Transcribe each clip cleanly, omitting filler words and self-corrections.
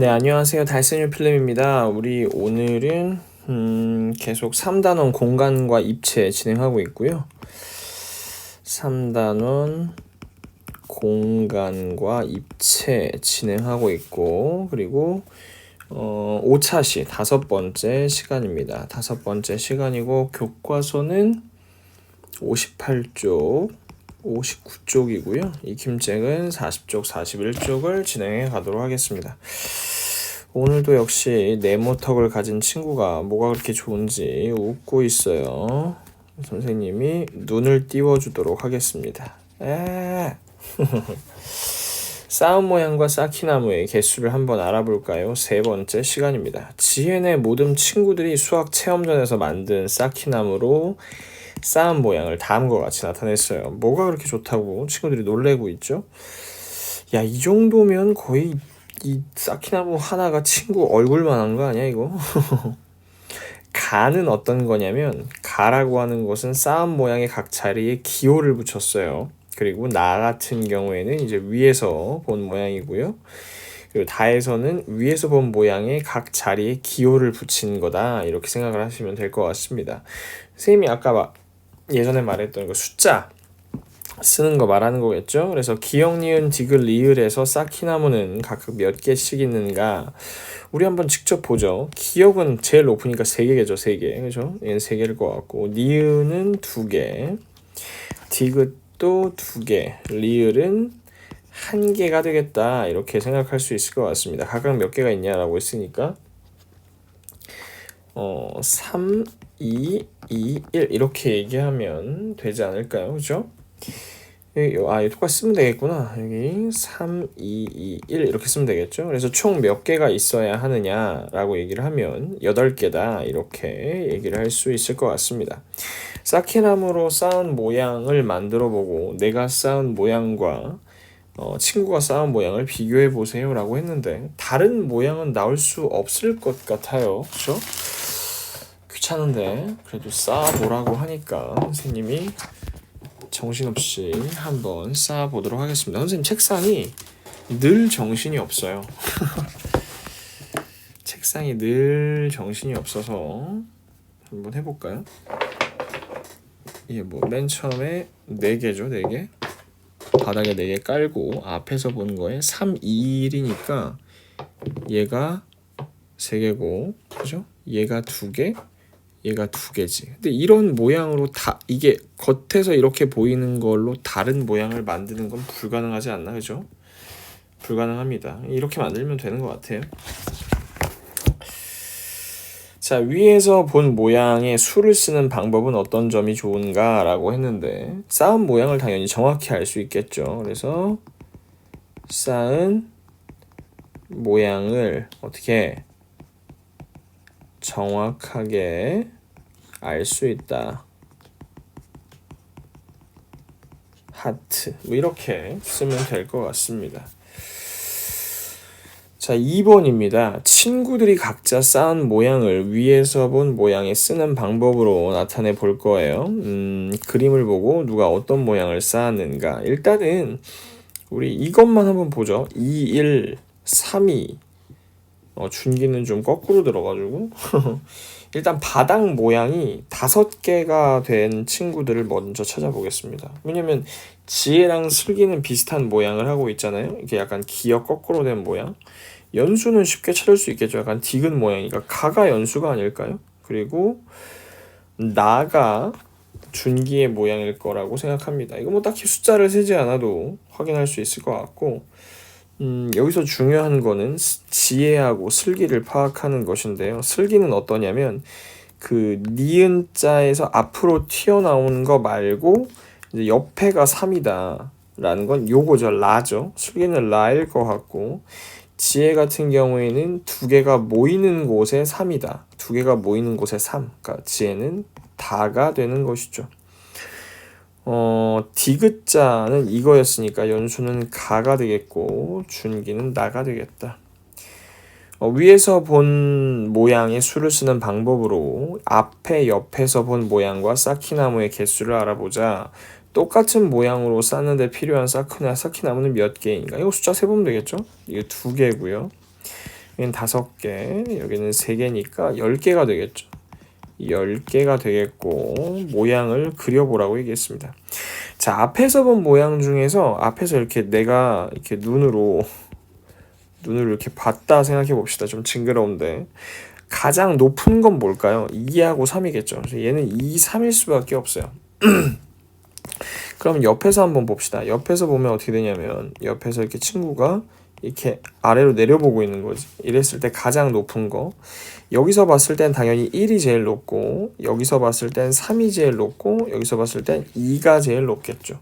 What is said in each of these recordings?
네, 안녕하세요. 달슨유 필름입니다. 우리 오늘은 계속 3단원 공간과 입체 진행하고 있고요. 3단원 공간과 입체 진행하고 있고, 그리고 5차시 다섯 번째 시간입니다. 다섯 번째 시간이고, 교과서는 58쪽 59쪽이고요. 익힘책은 40쪽, 41쪽을 진행해 가도록 하겠습니다. 오늘도 역시 네모턱을 가진 친구가 뭐가 그렇게 좋은지 웃고 있어요. 선생님이 눈을 띄워주도록 하겠습니다. 쌓은 모양과 쌓기나무의 개수를 한번 알아볼까요? 세 번째 시간입니다. 지혜네 모든 친구들이 수학 체험전에서 만든 쌓기나무로 쌓은 모양을 다음과 같이 나타냈어요. 뭐가 그렇게 좋다고 친구들이 놀래고 있죠? 야, 이 정도면 거의 이 쌓기나무 하나가 친구 얼굴만한 거 아니야 이거? 가는 어떤 거냐면, 가라고 하는 것은 쌓은 모양의 각 자리에 기호를 붙였어요. 그리고 나 같은 경우에는 이제 위에서 본 모양이고요. 그리고 다에서는 위에서 본 모양의 각 자리에 기호를 붙인 거다, 이렇게 생각을 하시면 될 것 같습니다. 선생님이 아까 예전에 말했던 거 숫자 쓰는 거 말하는 거겠죠. 그래서 기역, 니은, 디귿, 리을에서 쌓기나무는 각각 몇 개씩 있는가, 우리 한번 직접 보죠. 기역은 제일 높으니까 3개겠죠. 3개. 그죠? 얘는 3개일 것 같고, 니은은 2개, 디귿도 2개, 리을은 1개가 되겠다, 이렇게 생각할 수 있을 것 같습니다. 각각 몇 개가 있냐라고 했으니까 3, 2, 2, 1 이렇게 얘기하면 되지 않을까요? 그죠? 여기 똑같이 쓰면 되겠구나. 여기 3, 2, 2, 1 이렇게 쓰면 되겠죠. 그래서 총 몇 개가 있어야 하느냐라고 얘기를 하면 8개다, 이렇게 얘기를 할 수 있을 것 같습니다. 쌓기나무로 쌓은 모양을 만들어 보고 내가 쌓은 모양과 친구가 쌓은 모양을 비교해 보세요 라고 했는데, 다른 모양은 나올 수 없을 것 같아요. 그렇죠? 귀찮은데 그래도 쌓아보라고 하니까 선생님이 정신없이 한번 쌓아보도록 하겠습니다. 선생님 책상이 늘 정신이 없어요. 책상이 늘 정신이 없어서 한번 해볼까요? 맨 처음에 4개죠. 4개 바닥에 4개 깔고 앞에서 본 거에 3, 2, 1이니까 얘가 3개고, 그죠? 얘가 2개, 얘가 2개지. 근데 이런 모양으로 이게 겉에서 이렇게 보이는 걸로 다른 모양을 만드는 건 불가능하지 않나, 그죠? 불가능합니다. 이렇게 만들면 되는 것 같아요. 자, 위에서 본 모양의 수를 쓰는 방법은 어떤 점이 좋은가 라고 했는데, 쌓은 모양을 당연히 정확히 알 수 있겠죠. 그래서 쌓은 모양을 어떻게 정확하게 알 수 있다. 하트, 이렇게 쓰면 될 것 같습니다. 자, 2번입니다. 친구들이 각자 쌓은 모양을 위에서 본 모양에 쓰는 방법으로 나타내 볼 거예요. 그림을 보고 누가 어떤 모양을 쌓았는가. 일단은 우리 이것만 한번 보죠. 2, 1, 3, 2. 준기는 좀 거꾸로 들어가지고 일단 바닥 모양이 5개가 된 친구들을 먼저 찾아보겠습니다. 왜냐면 지혜랑 슬기는 비슷한 모양을 하고 있잖아요. 이게 약간 기역 거꾸로 된 모양. 연수는 쉽게 찾을 수 있겠죠. 약간 디귿 모양이니까 가가 연수가 아닐까요? 그리고 나가 준기의 모양일 거라고 생각합니다. 이거 딱히 숫자를 세지 않아도 확인할 수 있을 것 같고, 여기서 중요한 거는 지혜하고 슬기를 파악하는 것인데요. 슬기는 어떠냐면 그 니은자에서 앞으로 튀어나오는 거 말고 이제 옆에가 3이다 라는 건 요거죠. 라죠. 슬기는 라일 것 같고, 지혜 같은 경우에는 2개가 모이는 곳에 3이다. 2개가 모이는 곳에 3. 그러니까 지혜는 다가 되는 것이죠. 디귿자는 이거였으니까 연수는 가가 되겠고, 준기는 나가 되겠다. 위에서 본 모양의 수를 쓰는 방법으로 앞에 옆에서 본 모양과 쌓기나무의 개수를 알아보자. 똑같은 모양으로 쌓는데 필요한 쌓기나무는 몇 개인가? 이거 숫자 세보면 되겠죠? 이게 2개고요. 여기는 5개, 여기는 3개니까 10개가 되겠죠. 10개가 되겠고 모양을 그려보라고 얘기했습니다. 자, 앞에서 본 모양 중에서 앞에서 이렇게 내가 이렇게 눈으로 이렇게 봤다 생각해 봅시다. 좀 징그러운데 가장 높은 건 뭘까요? 2하고 3이겠죠. 그래서 얘는 2, 3일 수밖에 없어요. 그럼 옆에서 한번 봅시다. 옆에서 보면 어떻게 되냐면 옆에서 이렇게 친구가 이렇게 아래로 내려보고 있는 거지. 이랬을 때 가장 높은 거, 여기서 봤을 땐 당연히 1이 제일 높고, 여기서 봤을 땐 3이 제일 높고, 여기서 봤을 땐 2가 제일 높겠죠.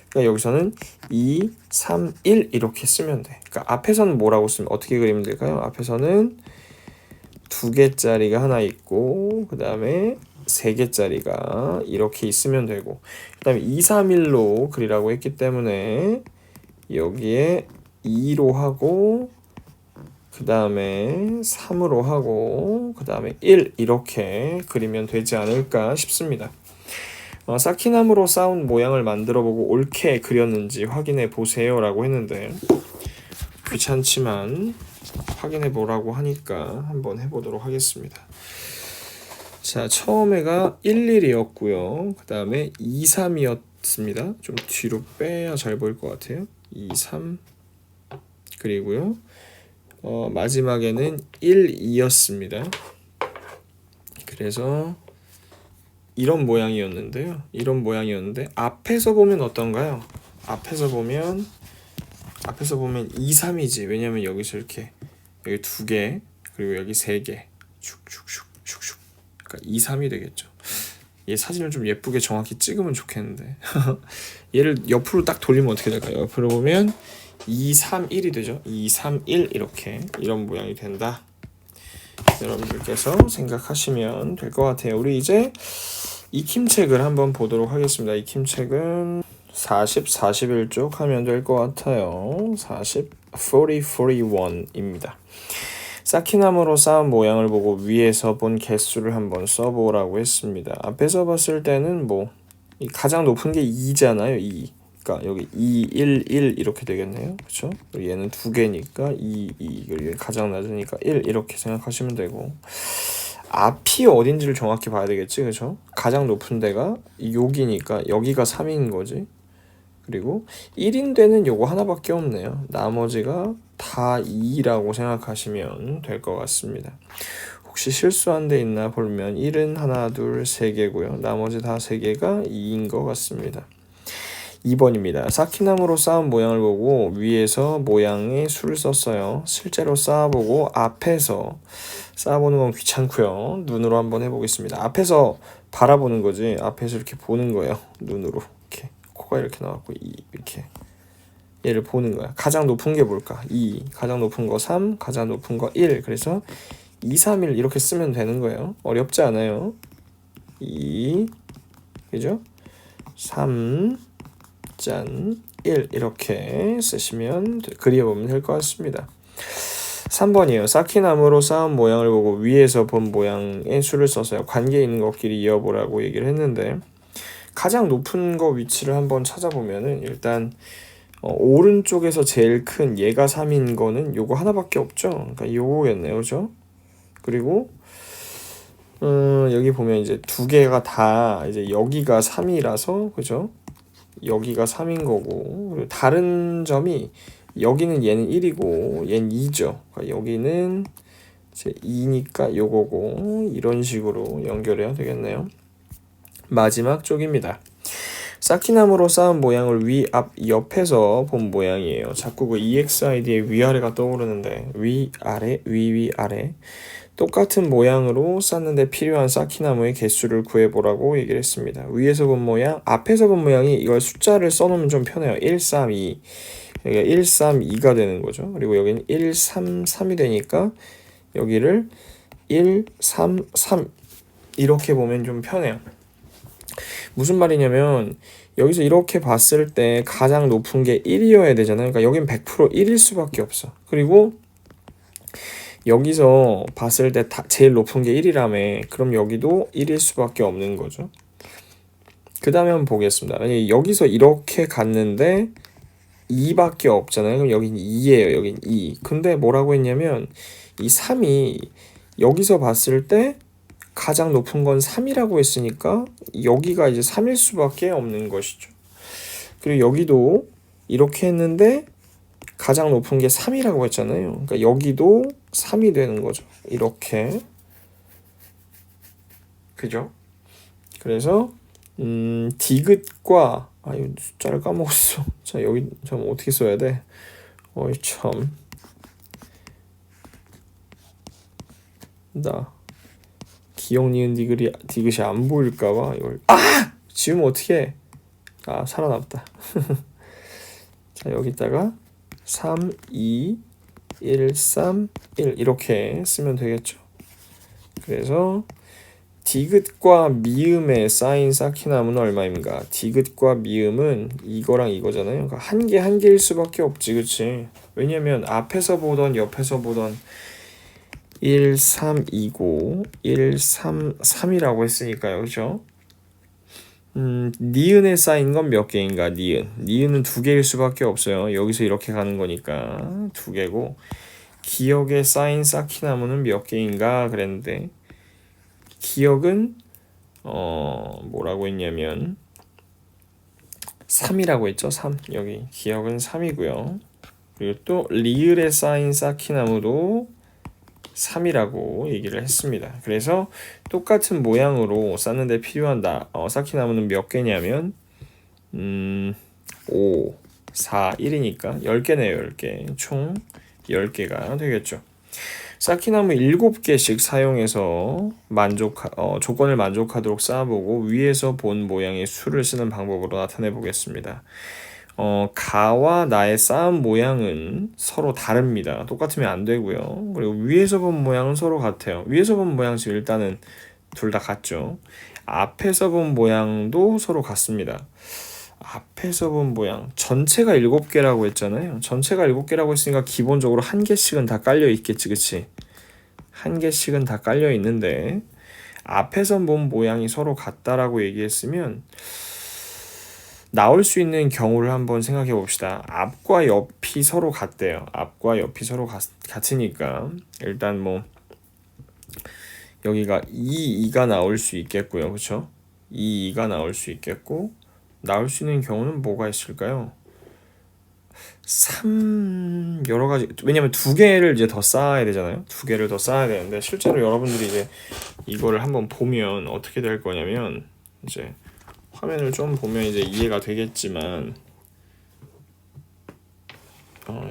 그러니까 여기서는 2, 3, 1 이렇게 쓰면 돼. 그러니까 앞에서는 뭐라고 쓰면 어떻게 그리면 될까요? 앞에서는 2개짜리가 하나 있고, 그 다음에 3개짜리가 이렇게 있으면 되고, 그 다음에 2, 3, 1로 그리라고 했기 때문에 여기에 2로 하고, 그 다음에 3으로 하고, 그 다음에 1 이렇게 그리면 되지 않을까 싶습니다. 쌓기나무로 쌓은 모양을 만들어보고 옳게 그렸는지 확인해 보세요 라고 했는데, 귀찮지만 확인해 보라고 하니까 한번 해보도록 하겠습니다. 자, 처음에가 1, 1이었고요. 그 다음에 2, 3이었습니다. 좀 뒤로 빼야 잘 보일 것 같아요. 2, 3 그리고요. 마지막에는 1, 2였습니다. 그래서 이런 모양이었는데요. 이런 모양이었는데 앞에서 보면 어떤가요? 앞에서 보면 2, 3이지. 왜냐면 여기서 이렇게 여기 2개 그리고 여기 3개 슉슉슉슉슉 그러니까 2, 3이 되겠죠. 얘 사진을 좀 예쁘게 정확히 찍으면 좋겠는데 얘를 옆으로 딱 돌리면 어떻게 될까요? 옆으로 보면 2, 3, 1이 되죠. 2, 3, 1 이렇게 이런 모양이 된다. 여러분들께서 생각하시면 될 것 같아요. 우리 이제 익힘책을 한번 보도록 하겠습니다. 익힘책은 40, 41쪽 하면 될 것 같아요. 40, 41입니다. 쌓기나무로 쌓은 모양을 보고 위에서 본 개수를 한번 써보라고 했습니다. 앞에서 봤을 때는 뭐 가장 높은 게 2잖아요. 2. 그러니까 여기 2, 1, 1 이렇게 되겠네요. 그렇죠? 얘는 2개니까 2, 2. 그리고 가장 낮으니까 1 이렇게 생각하시면 되고, 앞이 어딘지를 정확히 봐야 되겠지. 그렇죠? 가장 높은 데가 여기니까 여기가 3인 거지. 그리고 1인 데는 요거 하나밖에 없네요. 나머지가 다 2라고 생각하시면 될 것 같습니다. 혹시 실수한 데 있나 보면 1은 하나, 둘, 3개고요. 나머지 다 3개가 2인 것 같습니다. 2번입니다. 쌓기나무로 쌓은 모양을 보고 위에서 모양의 수를 썼어요. 실제로 쌓아보고 앞에서 쌓아보는 건 귀찮고요. 눈으로 한번 해보겠습니다. 앞에서 바라보는 거지. 앞에서 이렇게 보는 거예요. 눈으로. 이렇게 코가 이렇게 나왔고 이렇게 얘를 보는 거야. 가장 높은 게 뭘까? 2, 가장 높은 거 3, 가장 높은 거 1. 그래서 2, 3, 1 이렇게 쓰면 되는 거예요. 어렵지 않아요. 2, 그죠? 3, 짠, 1 이렇게 쓰시면 그려보면 될 것 같습니다. 3번이에요. 쌓기나무로 쌓은 모양을 보고 위에서 본 모양의 수를 써서요. 관계 있는 것끼리 이어보라고 얘기를 했는데, 가장 높은 거 위치를 한번 찾아보면은 일단 오른쪽에서 제일 큰 얘가 3인 거는 요거 하나밖에 없죠. 그러니까 요거였네요. 그죠? 그리고 여기 보면 이제 2개가 다 이제 여기가 3이라서 그죠? 여기가 3인 거고, 그리고 다른 점이 여기는 얘는 1이고 얘는 2죠. 그러니까 여기는 이제 2니까 요거고, 이런 식으로 연결해야 되겠네요. 마지막 쪽입니다. 쌓기나무로 쌓은 모양을 위, 앞, 옆에서 본 모양이에요. 자꾸 그 EXID의 위아래가 떠오르는데 위아래, 위아래 똑같은 모양으로 쌓는데 필요한 쌓기나무의 개수를 구해보라고 얘기를 했습니다. 위에서 본 모양, 앞에서 본 모양이 이걸 숫자를 써놓으면 좀 편해요. 1, 3, 2 여기가 1, 3, 2가 되는 거죠. 그리고 여기는 1, 3, 3이 되니까 여기를 1, 3, 3 이렇게 보면 좀 편해요. 무슨 말이냐면 여기서 이렇게 봤을 때 가장 높은 게 1이어야 되잖아요. 그러니까 여긴 100% 1일 수밖에 없어. 그리고 여기서 봤을 때 제일 높은 게 1이라며. 그럼 여기도 1일 수밖에 없는 거죠. 그 다음에 한번 보겠습니다. 만약에 여기서 이렇게 갔는데 2밖에 없잖아요. 그럼 여긴 2예요. 여긴 2. 근데 뭐라고 했냐면 이 3이 여기서 봤을 때 가장 높은 건 3이라고 했으니까 여기가 이제 3일 수밖에 없는 것이죠. 그리고 여기도 이렇게 했는데 가장 높은 게 3이라고 했잖아요. 그러니까 여기도 3이 되는 거죠. 이렇게. 그죠? 그래서 디귿과 이거 숫자를 까먹었어. 자, 여기 참 어떻게 써야 돼? 어이 참. 나 기억 니은 디귿이 안 보일까봐 이걸 지우면 어떻게? 살아남다. 자, 여기다가 3, 2, 1, 3, 1 이렇게 쓰면 되겠죠. 그래서 디귿과 미음의 사인 쌓기나무는 얼마입니까? 디귿과 미음은 이거랑 이거잖아요. 그러니까 한 개일 수밖에 없지, 그치? 왜냐면 앞에서 보던 옆에서 보던 1, 3, 2고 1, 3, 3이라고 했으니까요, 그죠? 니은에 쌓인 건 몇 개인가? 니은은 2개일 수밖에 없어요. 여기서 이렇게 가는 거니까 2개고 기억에 쌓인 쌓기나무는 몇 개인가 그랬는데 기억은 뭐라고 했냐면 3이라고 했죠. 3. 여기 기억은 3이고요. 그리고 또 리을에 쌓인 쌓기나무도 3이라고 얘기를 했습니다. 그래서 똑같은 모양으로 쌓는데 필요한 쌓기나무는 몇 개냐면 5, 4, 1이니까 10개네요. 10개. 총 10개가 되겠죠. 쌓기나무 7개씩 사용해서 조건을 만족하도록 쌓아보고 위에서 본 모양의 수를 쓰는 방법으로 나타내 보겠습니다. 가와 나의 쌓은 모양은 서로 다릅니다. 똑같으면 안 되고요. 그리고 위에서 본 모양은 서로 같아요. 위에서 본 모양 지금 일단은 둘 다 같죠. 앞에서 본 모양도 서로 같습니다. 앞에서 본 모양 전체가 7개라고 했잖아요. 전체가 7개라고 했으니까 기본적으로 한 개씩은 다 깔려 있겠지, 그치? 한 개씩은 다 깔려 있는데 앞에서 본 모양이 서로 같다라고 얘기했으면 나올 수 있는 경우를 한번 생각해 봅시다. 앞과 옆이 서로 같대요. 앞과 옆이 서로 같으니까 일단 뭐 여기가 2가 나올 수 있겠고요. 그쵸? 2가 나올 수 있겠고 나올 수 있는 경우는 뭐가 있을까요? 3 여러 가지. 왜냐면 2개를 이제 더 쌓아야 되잖아요. 2개를 더 쌓아야 되는데 실제로 여러분들이 이제 이거를 한번 보면 어떻게 될 거냐면 이제 화면을 좀 보면 이제 이해가 되겠지만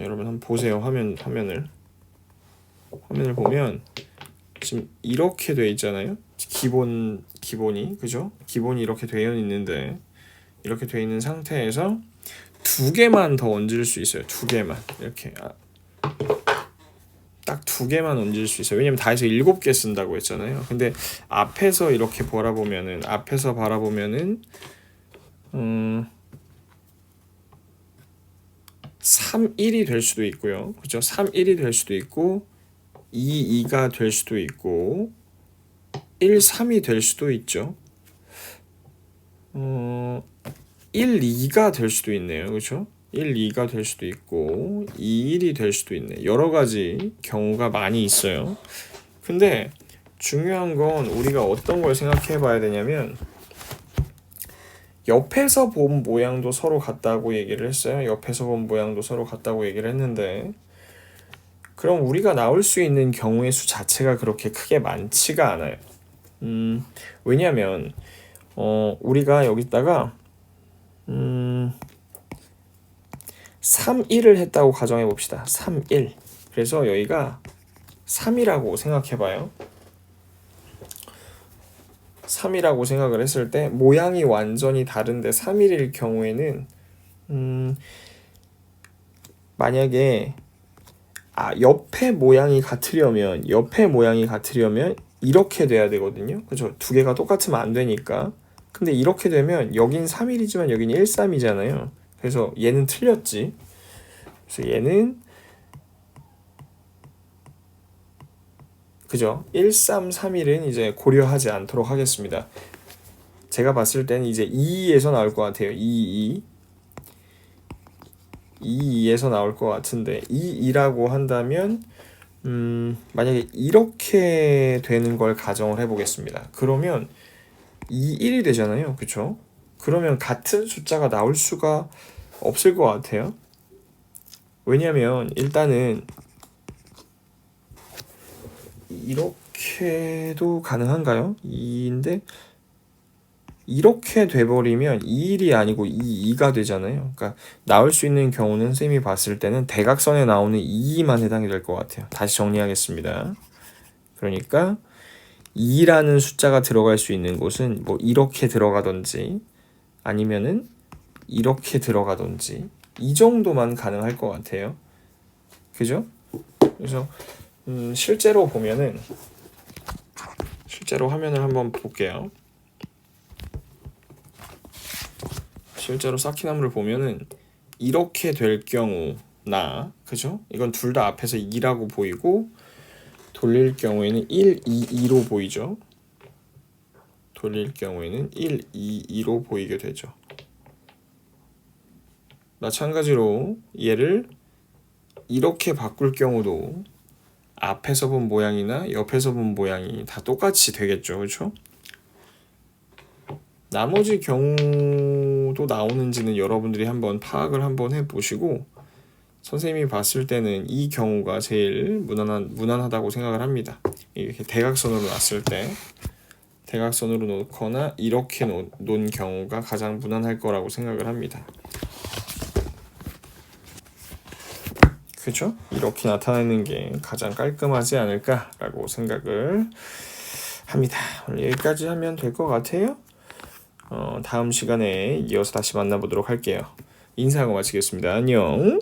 여러분 한번 보세요. 화면을 보면 지금 이렇게 돼 있잖아요. 기본이 그죠? 기본이 이렇게 되어 있는데 이렇게 되어 있는 상태에서 2개만 더 얹을 수 있어요. 2개만 이렇게 딱 2개만 얹을 수 있어요. 왜냐면 다 해서 7개 쓴다고 했잖아요. 근데 앞에서 이렇게 바라보면은 3, 1이 될 수도 있고요. 그죠? 3, 1이 될 수도 있고 2, 2가 될 수도 있고 1, 3이 될 수도 있죠. 1, 2가 될 수도 있네요. 그렇죠? 1, 2가 될 수도 있고 2, 1이 될 수도 있네. 여러 가지 경우가 많이 있어요. 근데 중요한 건 우리가 어떤 걸 생각해 봐야 되냐면 옆에서 본 모양도 서로 같다고 얘기를 했어요. 옆에서 본 모양도 서로 같다고 얘기를 했는데 그럼 우리가 나올 수 있는 경우의 수 자체가 그렇게 크게 많지가 않아요. 왜냐면 우리가 여기다가 3, 1을 했다고 가정해 봅시다. 3, 1. 그래서 여기가 3이라고 생각해 봐요. 3이라고 생각을 했을 때 모양이 완전히 다른데 3일일 경우에는 만약에 옆에 모양이 같으려면 이렇게 돼야 되거든요. 그죠? 2개가 똑같으면 안 되니까. 근데 이렇게 되면 여긴 3일이지만 여긴 1, 3이잖아요. 그래서 얘는 틀렸지. 그래서 얘는 그죠? 1, 3, 3일은 이제 고려하지 않도록 하겠습니다. 제가 봤을 때는 이제 2에서 나올 것 같아요. 2, 2. 2에서 나올 것 같은데 2라고 한다면 만약에 이렇게 되는 걸 가정을 해보겠습니다. 그러면 2, 1이 되잖아요. 그쵸? 그러면 같은 숫자가 나올 수가 없을 것 같아요. 왜냐면 일단은 이렇게도 가능한가요? 2인데 이렇게 돼버리면 2일이 아니고 2가 되잖아요. 그러니까 나올 수 있는 경우는 쌤이 봤을 때는 대각선에 나오는 2만 해당이 될 것 같아요. 다시 정리하겠습니다. 그러니까 2라는 숫자가 들어갈 수 있는 곳은 뭐 이렇게 들어가든지 아니면은 이렇게 들어가든지 이 정도만 가능할 것 같아요. 그죠? 그래서 실제로 보면은 실제로 화면을 한번 볼게요. 실제로 쌓기나무를 보면은 이렇게 될 경우나 그죠? 이건 둘 다 앞에서 2라고 보이고 돌릴 경우에는 1, 2, 2로 보이죠. 돌릴 경우에는 1, 2, 2로 보이게 되죠. 마찬가지로 얘를 이렇게 바꿀 경우도 앞에서 본 모양이나 옆에서 본 모양이 다 똑같이 되겠죠. 그렇죠? 나머지 경우도 나오는지는 여러분들이 한번 파악을 한번 해보시고 선생님이 봤을 때는 이 경우가 제일 무난하다고 생각을 합니다. 이렇게 대각선으로 놨을 때 대각선으로 놓거나 이렇게 놓은 경우가 가장 무난할 거라고 생각을 합니다. 그렇죠? 이렇게 나타내는 게 가장 깔끔하지 않을까라고 생각을 합니다. 오늘 여기까지 하면 될 것 같아요. 다음 시간에 이어서 다시 만나보도록 할게요. 인사하고 마치겠습니다. 안녕.